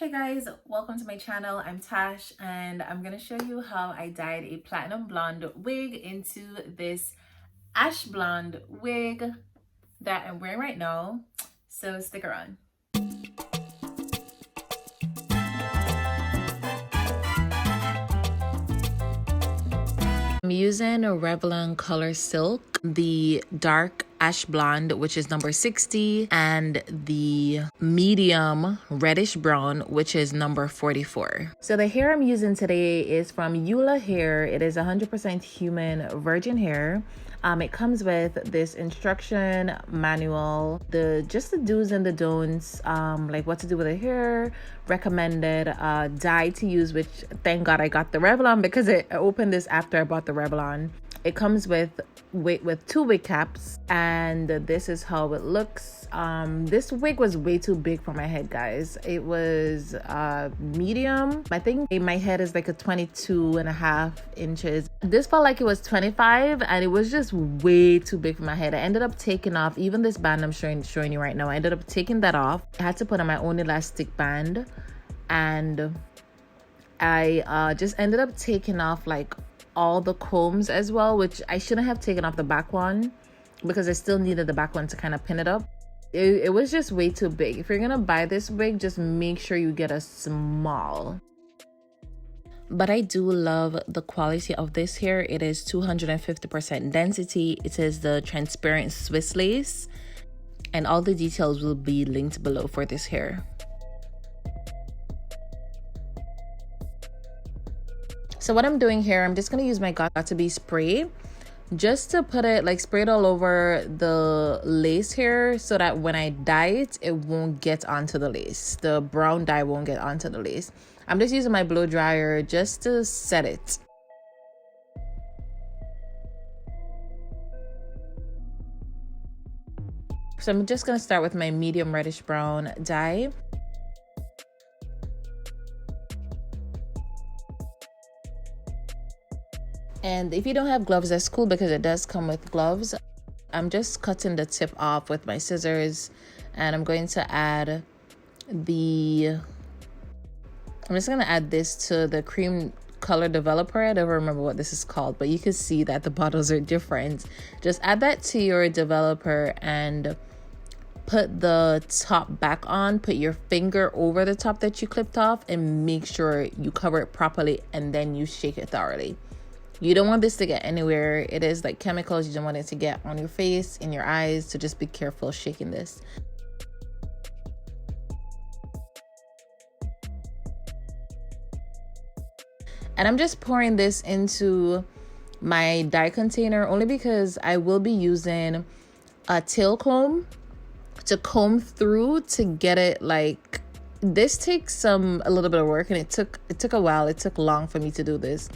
Hey guys, welcome to my channel. I'm Tash and I'm gonna show you how I dyed a platinum blonde wig into this ash blonde wig that I'm wearing right now. So stick around. I'm using a Revlon Colorsilk, the dark ash blonde, which is number 60, and the medium reddish brown, which is number 44. So the hair I'm using today is from Ula Hair. It is 100% human virgin hair. It comes with this instruction manual, just the do's and the don'ts, like what to do with the hair, recommended dye to use, which thank God I got the Revlon because I opened this after I bought the Revlon. It comes with two wig caps, and this is how it looks. This wig was way too big for my head, guys. It was medium. I think my head is like a 22.5 inches. This felt like it was 25, and it was just way too big for my head. I ended up taking off even this band I'm showing you right now. I ended up taking that off. I had to put on my own elastic band, and I just ended up taking off like all the combs as well, which I shouldn't have taken off the back one because I still needed the back one to kind of pin it up. It was just way too big. If you're gonna buy this wig, just make sure you get a small. But I do love the quality of this hair. It is 250% density. It is the transparent Swiss lace, and all the details will be linked below for this hair. So what I'm doing here, I'm just gonna use my Got2b spray just to put it, like, spray it all over the lace here so that when I dye it, it won't get onto the lace. The brown dye won't get onto the lace. I'm just using my blow dryer just to set it. So I'm just gonna start with my medium reddish brown dye. And if you don't have gloves, that's cool because it does come with gloves. I'm just cutting the tip off with my scissors, and I'm going to add I'm just gonna add this to the cream color developer. I don't remember what this is called, but you can see that the bottles are different. Just add that to your developer and put the top back on. Put your finger over the top that you clipped off and make sure you cover it properly, and then you shake it thoroughly. You don't want this to get anywhere. It is like chemicals. You don't want it to get on your face, in your eyes, so just be careful shaking this. And I'm just pouring this into my dye container only because I will be using a tail comb to comb through to get it. Like, this takes a little bit of work, and it took a while. It took long for me to do this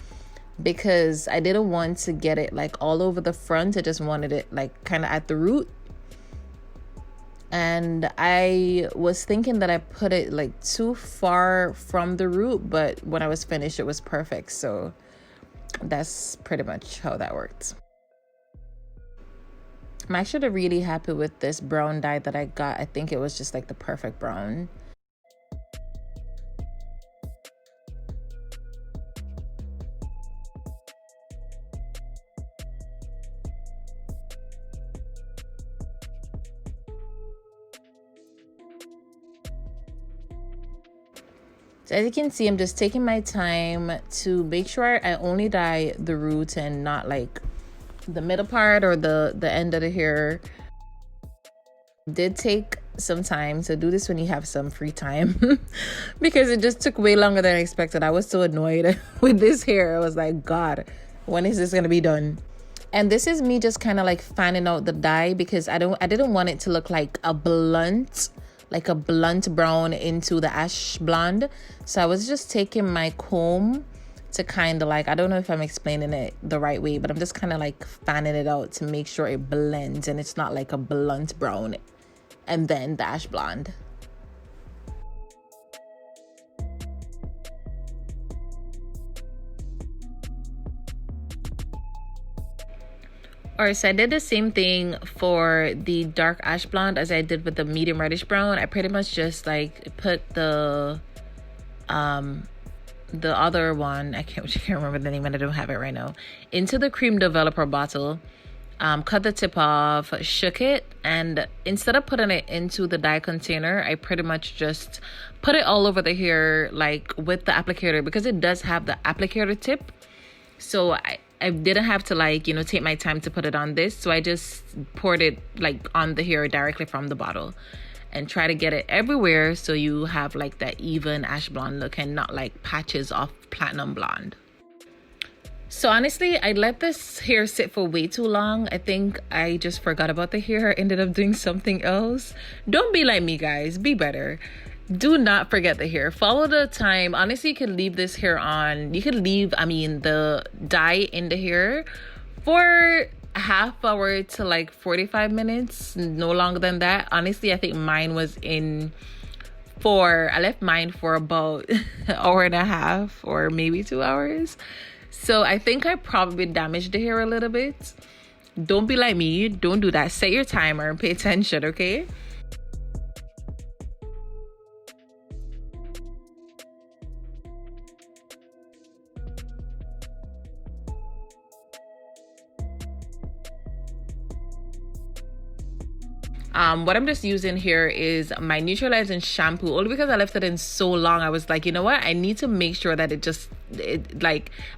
because I didn't want to get it like all over the front. I just wanted it like kind of at the root. And I was thinking that I put it like too far from the root, but when I was finished, it was perfect. So that's pretty much how that worked. I'm actually really happy with this brown dye that I got. I think it was just like the perfect brown. So as you can see, I'm just taking my time to make sure I only dye the root and not like the middle part or the end of the hair. Did take some time, so do this when you have some free time because it just took way longer than I expected. I was so annoyed with this hair. I was like, God, when is this gonna be done? And this is me just kind of like fanning out the dye because I didn't want it to look like a blunt brown into the ash blonde. So I was just taking my comb to kind of like, I don't know if I'm explaining it the right way, but I'm just kind of like fanning it out to make sure it blends and it's not like a blunt brown and then the ash blonde. Alright, so I did the same thing for the dark ash blonde as I did with the medium reddish brown. I pretty much just like put the the other one, I can't remember the name and I don't have it right now, into the cream developer bottle. Cut the tip off, shook it, and instead of putting it into the dye container, I pretty much just put it all over the hair, like with the applicator, because it does have the applicator tip. So I didn't have to, like, you know, take my time to put it on this. So I just poured it like on the hair directly from the bottle and try to get it everywhere, so you have like that even ash blonde look and not like patches of platinum blonde. So honestly, I let this hair sit for way too long. I think I just forgot about the hair. I ended up doing something else. Don't be like me, guys. Be better. Do not forget the hair. Follow the time. Honestly, you could leave this hair on. You could leave, the dye in the hair for a half hour to like 45 minutes. No longer than that. Honestly, I think mine was I left mine for about an hour and a half or maybe 2 hours. So I think I probably damaged the hair a little bit. Don't be like me. Don't do that. Set your timer and pay attention, okay? What I'm just using here is my Neutralizing shampoo, only because I left it in so long. I was like, you know what? I need to make sure that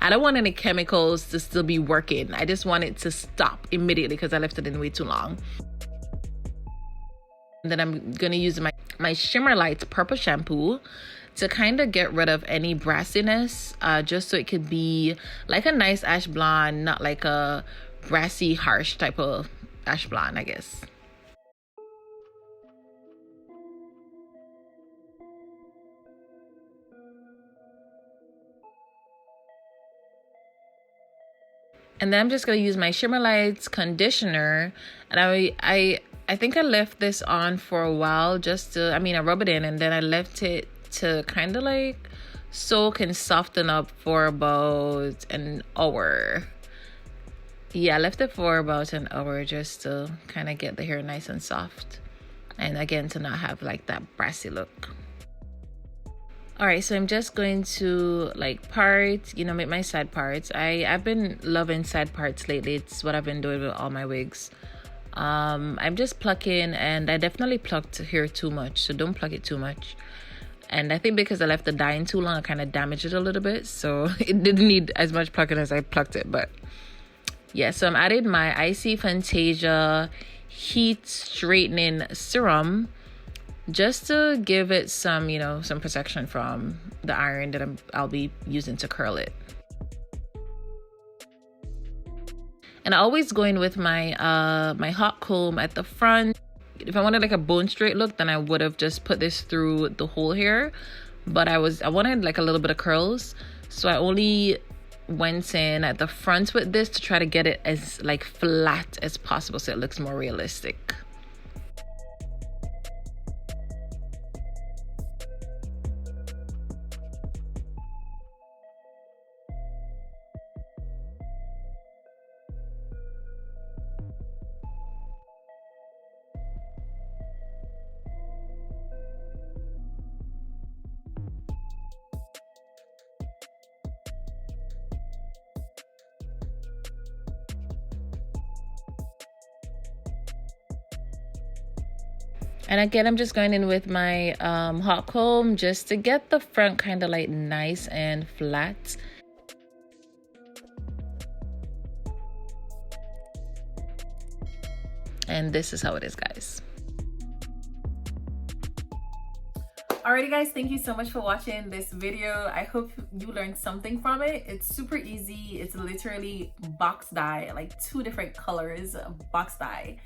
I don't want any chemicals to still be working. I just want it to stop immediately because I left it in way too long. And then I'm gonna use my Shimmer Lights purple shampoo to kind of get rid of any brassiness, just so it could be like a nice ash blonde, not like a brassy, harsh type of ash blonde, I guess. And then I'm just gonna use my Shimmer Lights conditioner, and I think I left this on for a while just to, I rub it in, and then I left it to kind of like soak and soften up for about an hour. Yeah, I left it for about an hour just to kind of get the hair nice and soft, and again to not have like that brassy look. All right, so I'm just going to like part, make my side parts. I've been loving side parts lately. It's what I've been doing with all my wigs. I'm just plucking, and I definitely plucked hair too much, so don't pluck it too much. And I think because I left the dye in too long, I kind of damaged it a little bit, so it didn't need as much plucking as I plucked it. But yeah, so I'm adding my Icy Fantasia Heat Straightening Serum, just to give it some, some protection from the iron that I'll be using to curl it. And I always go in with my my hot comb at the front. If I wanted like a bone straight look, then I would have just put this through the whole hair. But I wanted like a little bit of curls, so I only went in at the front with this to try to get it as like flat as possible, so it looks more realistic. And again, I'm just going in with my hot comb just to get the front kind of like nice and flat. And this is how it is, guys. Alrighty guys, thank you so much for watching this video. I hope you learned something from it. It's super easy. It's literally box dye, like 2 different colors of box dye.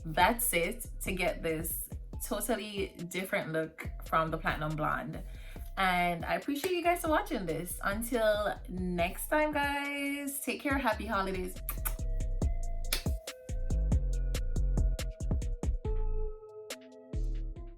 That's it to get this totally different look from the platinum blonde. And I appreciate you guys for watching this. Until next time, guys, take care. Happy holidays.